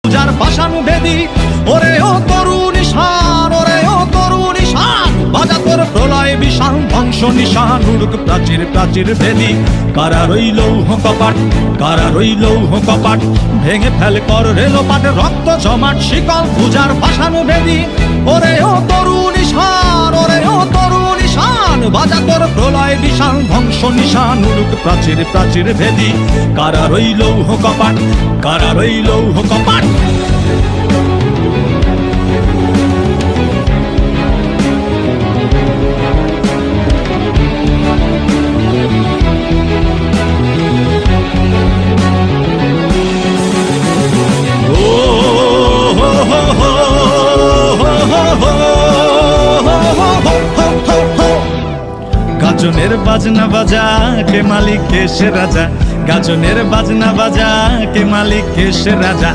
যার পাশান বেদি ওরে ও তরুণ ঈশান, ওরে ও তরুণ ঈশান, বাজা তোর প্রলয় বিশাল ধ্বংস নিশান, উড়ুক প্রাচীর প্রাচীর বেদি। কারা রইল কপাট, কারা রইল কপাট, ভেঙে ফেল কর রেলপাট, রক্ত জমাট শিকল পূজার পাশান বেদি ওরে ও তরুণ ঈশান, ওরে ও তরুণ ঈশান, বাজা তোর প্রলয় বিশাল ধ্বংস নিশান, উড়ুক প্রাচীর প্রাচীর ভেদি। কারা রইল কপাট, কারা রইল কপাট। গাজনের বাজনা বাজা কে মালিক কে সে রাজা, গাজনের বাজনা বাজা কে মালিক কে সে রাজা।